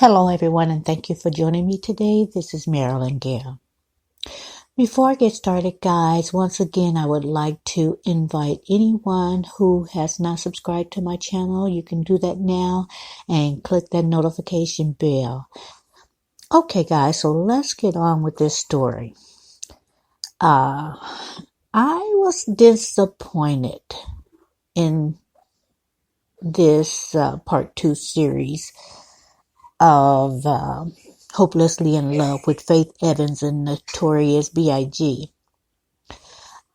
Hello, everyone, and thank you for joining me today. This is Marilyn Gale. Before I get started, guys, once again, I would like to invite anyone who has not subscribed to my channel. You can do that now and click that notification bell. Okay, guys, so let's get on with this story. I was disappointed in this part 2 series of Hopelessly in Love with Faith Evans and Notorious Big.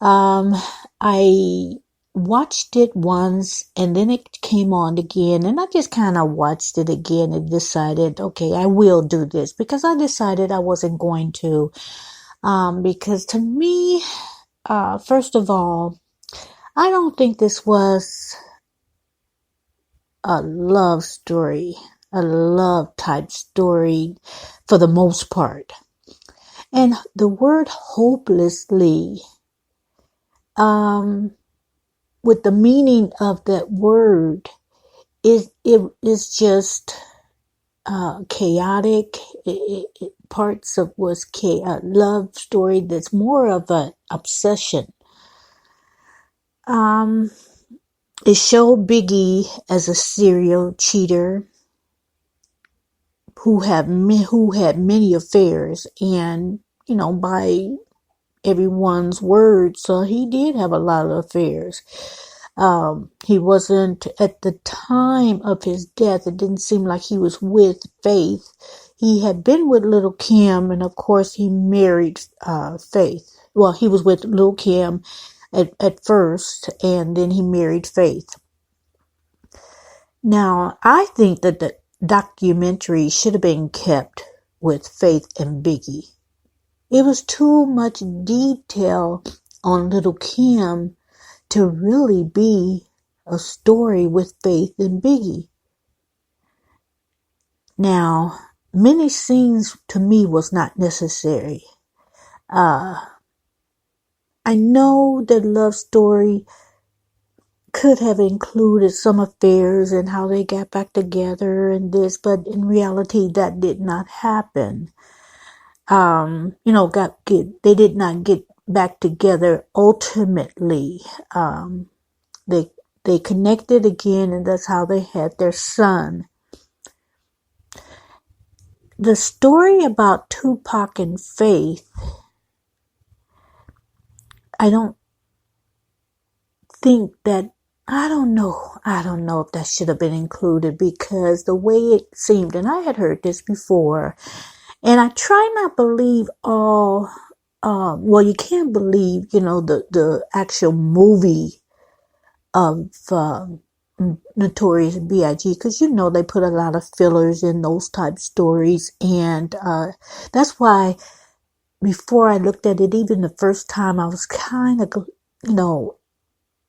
I watched it once and then it came on again, and I just kind of watched it again and decided, okay, I will do this, because I decided I wasn't going to, because to me, first of all, I don't think this was a love story, a love type story for the most part. And the word hopelessly, with the meaning of that word, it is just chaotic. Parts of was a love story that's more of an obsession. It showed Biggie as a serial cheater who had many affairs, and by everyone's word, so he did have a lot of affairs. He wasn't, at the time of his death, it didn't seem like he was with Faith. He had been with Little Kim, and of course he married Faith. Well, he was with Little Kim at first, and then he married Faith. Now, I think that the documentary should have been kept with Faith and Biggie. It was too much detail on Little Kim to really be a story with Faith and Biggie. Now, many scenes to me was not necessary. I know that love story could have included some affairs and how they got back together and this, but in reality that did not happen. They did not get back together ultimately. They connected again, and that's how they had their son. The story about Tupac and Faith, I don't know if that should have been included, because the way it seemed, and I had heard this before, and I try not believe all, you can't believe, the actual movie of Notorious Big, because they put a lot of fillers in those type stories, and that's why before I looked at it, even the first time, I was kind of,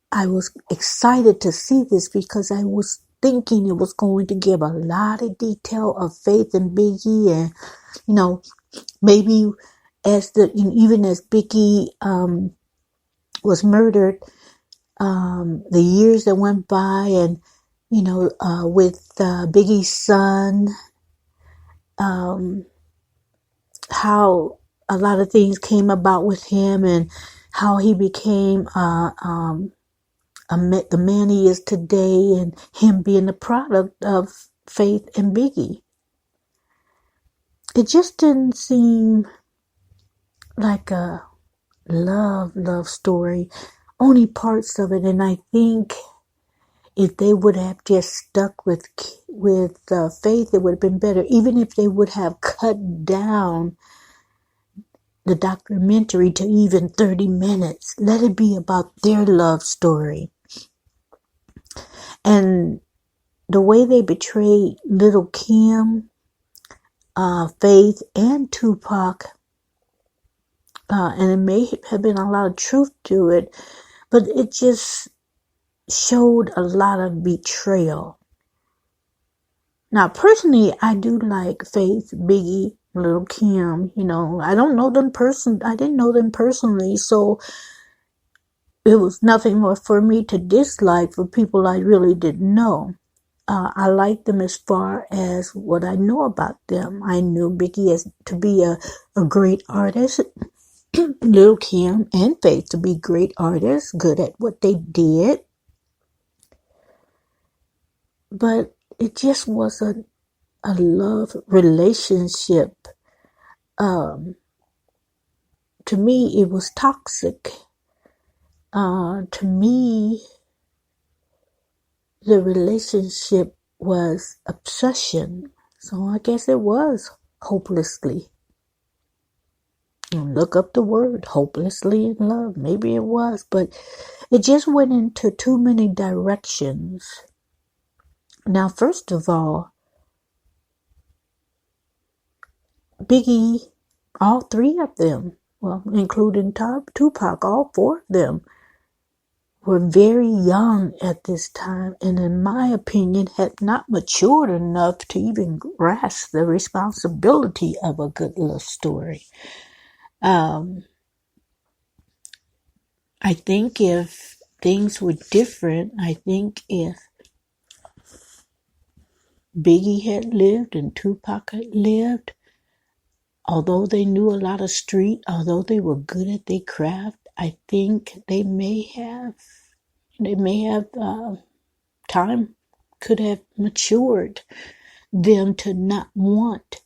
I was excited to see this, because I was thinking it was going to give a lot of detail of Faith and Biggie, and maybe even as Biggie was murdered, the years that went by, and with Biggie's son, how a lot of things came about with him, and how he became the man he is today, and him being the product of Faith and Biggie. It just didn't seem like a love story, only parts of it. And I think if they would have just stuck with Faith, it would have been better. Even if they would have cut down the documentary to even 30 minutes, let it be about their love story. And the way they betrayed Little Kim, Faith, and Tupac, and it may have been a lot of truth to it, but it just showed a lot of betrayal. Now, personally, I do like Faith, Biggie, Little Kim. I don't know them I didn't know them personally, so it was nothing more for me to dislike for people I really didn't know. I like them as far as what I know about them. I knew Biggie as to be a great artist, Lil Kim and Faith to be great artists, good at what they did. But it just wasn't a love relationship. To me, it was toxic. To me, the relationship was obsession. So I guess it was hopelessly. Look up the word hopelessly in love. Maybe it was, but it just went into too many directions. Now, first of all, Biggie, all three of them, well, including Tupac, all four of them were very young at this time, and in my opinion, had not matured enough to even grasp the responsibility of a good love story. I think if things were different, I think if Biggie had lived and Tupac had lived, although they knew a lot of street, although they were good at their craft, I think they may have time could have matured them to not want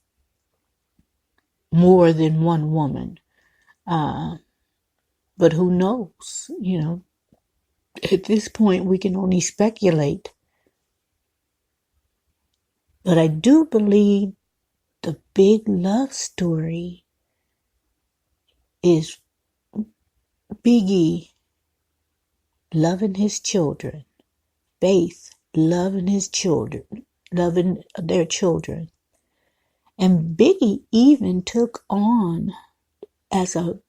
more than one woman. But who knows? At this point we can only speculate. But I do believe the big love story is Biggie loving his children, Faith loving his children, loving their children. And Biggie even took on as a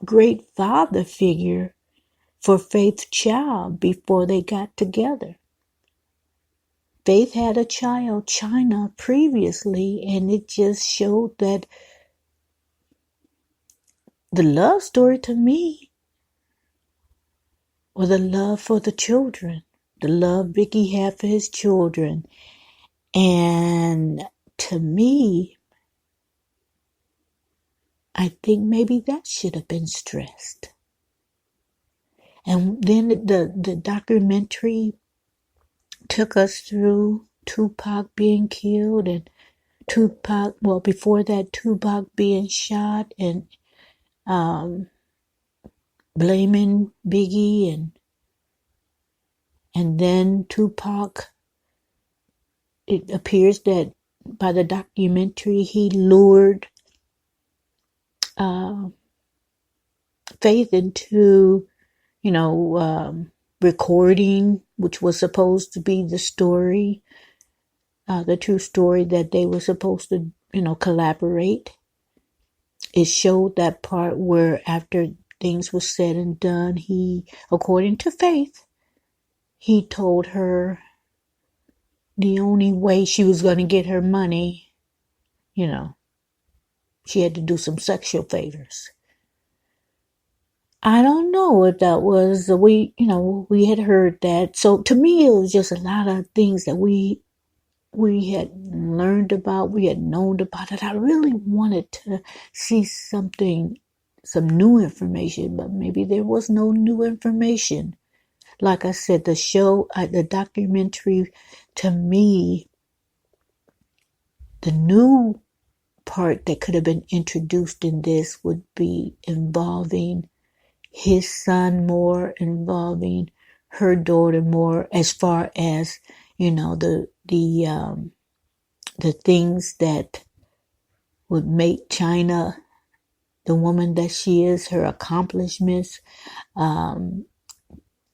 great father figure for Faith's child before they got together. Faith had a child, China, previously, and it just showed that the love story to me was the love for the children, the love Biggie had for his children. And to me, I think maybe that should have been stressed. And then the documentary took us through Tupac being killed and before that, Tupac being shot and blaming Biggie and then Tupac, it appears that by the documentary he lured Faith into recording, which was supposed to be the story, the true story that they were supposed to collaborate. It showed that part where after things were said and done, he, according to Faith, he told her the only way she was going to get her money, she had to do some sexual favors. I don't know if that was, we had heard that. So to me, it was just a lot of things that we had learned about, we had known about it. I really wanted to see some new information, but maybe there was no new information. Like I said, the documentary, to me, the new part that could have been introduced in this would be involving his son more, involving her daughter more, as far as the things that would make China the woman that she is, her accomplishments.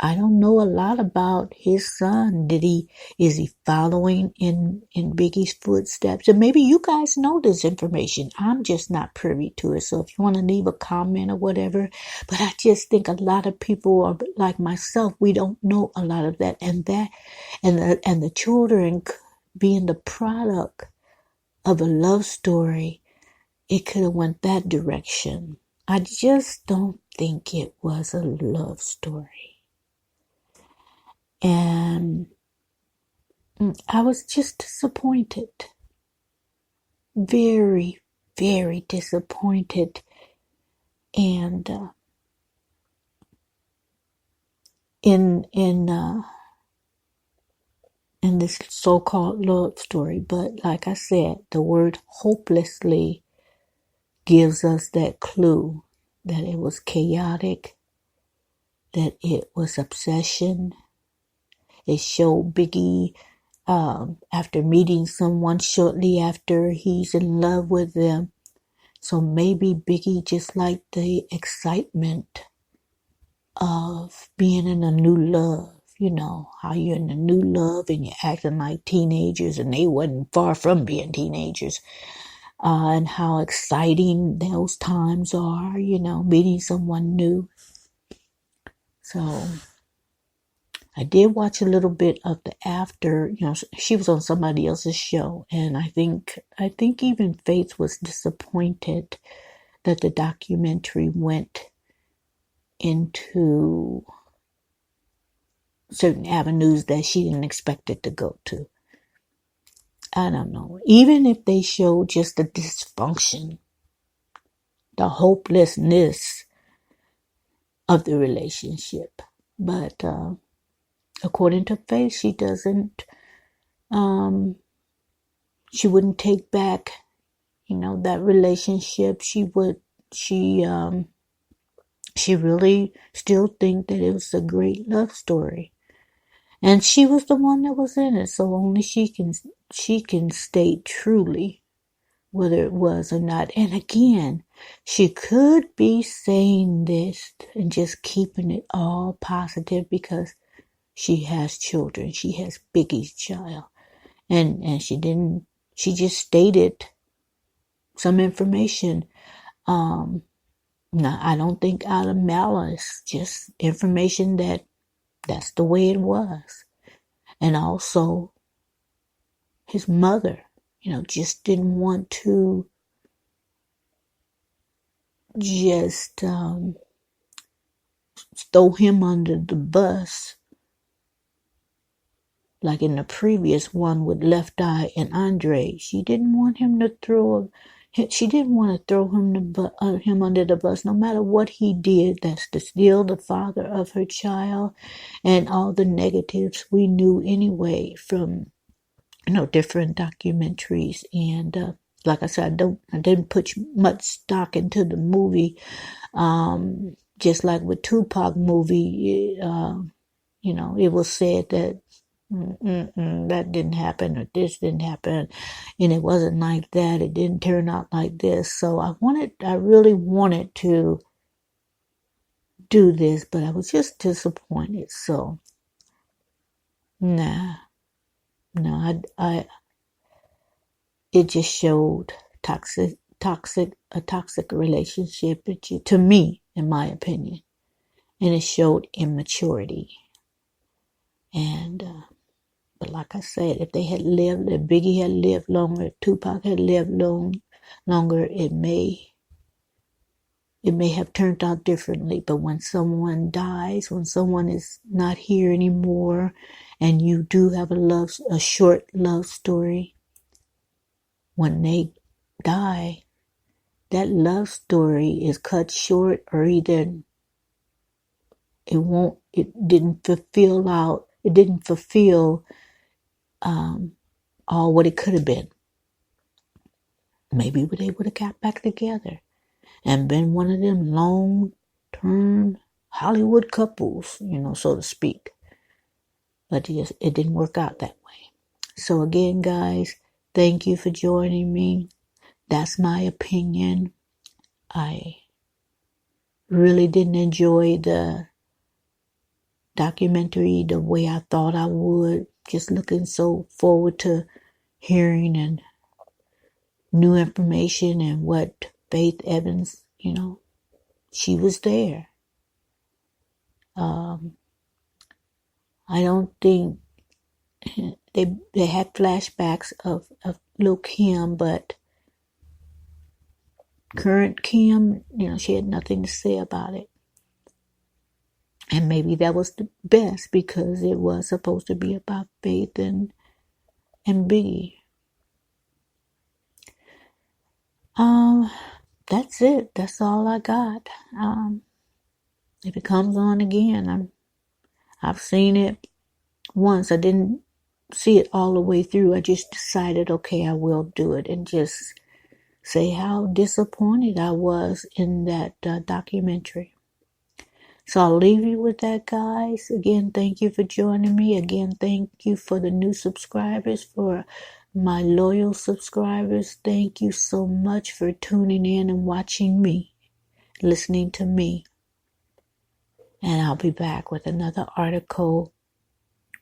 I don't know a lot about his son. Is he following in Biggie's footsteps? And maybe you guys know this information. I'm just not privy to it. So if you want to leave a comment or whatever, but I just think a lot of people are like myself. We don't know a lot of that, and the children being the product of a love story, it could have went that direction. I just don't think it was a love story. And I was just disappointed. Very, very disappointed. And in this so-called love story, but like I said, the word hopelessly gives us that clue that it was chaotic, that it was obsession. It showed Biggie after meeting someone shortly after he's in love with them. So maybe Biggie just liked the excitement of being in a new love. You know, how you're in a new love and you're acting like teenagers, and they wasn't far from being teenagers. And how exciting those times are, you know, meeting someone new. So I did watch a little bit of the after, you know, she was on somebody else's show, and I think even Faith was disappointed that the documentary went into certain avenues that she didn't expect it to go to. I don't know. Even if they show just the dysfunction, the hopelessness of the relationship. But according to Faith, she doesn't, she wouldn't take back, you know, that relationship. She really still think that it was a great love story. And she was the one that was in it, so only she can state truly whether it was or not. And again, she could be saying this and just keeping it all positive because she has children. She has Biggie's child. And she just stated some information. Now, I don't think out of malice, just information that's the way it was. And also, his mother, you know, just didn't want to just throw him under the bus like in the previous one with Left Eye and Andre. She didn't want him to throw him under the bus, no matter what he did. That's still the father of her child, and all the negatives we knew anyway from, you know, different documentaries. And like I said, I didn't put much stock into the movie. Just like with Tupac movie, you know, it was said that that didn't happen, or this didn't happen, and it wasn't like that. It didn't turn out like this. So I really wanted to do this, but I was just disappointed. So, no, it just showed a toxic relationship to me, in my opinion, and it showed immaturity. And but like I said, if Biggie had lived longer, Tupac had lived longer, it may have turned out differently. But when someone dies, when someone is not here anymore, and you do have a short love story, when they die, that love story is cut short, or either it didn't fulfill all what it could have been. Maybe they would have got back together and been one of them long-term Hollywood couples, you know, so to speak. But it didn't work out that way. So again, guys, thank you for joining me. That's my opinion. I really didn't enjoy the documentary the way I thought I would. Just looking so forward to hearing and new information, and what Faith Evans, you know, she was there. I don't think they had flashbacks of Lil' Kim, but current Kim, you know, she had nothing to say about it. And maybe that was the best, because it was supposed to be about Faith and and Biggie. That's it. That's all I got. If it comes on again, I've seen it once. I didn't see it all the way through. I just decided, okay, I will do it, and just say how disappointed I was in that documentary. So I'll leave you with that, guys. Again, thank you for joining me. Again, thank you for the new subscribers, for my loyal subscribers. Thank you so much for tuning in and watching me, listening to me. And I'll be back with another article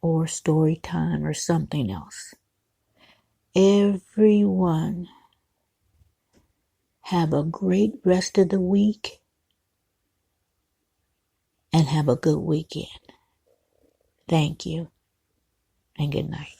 or story time or something else. Everyone, have a great rest of the week and have a good weekend. Thank you and good night.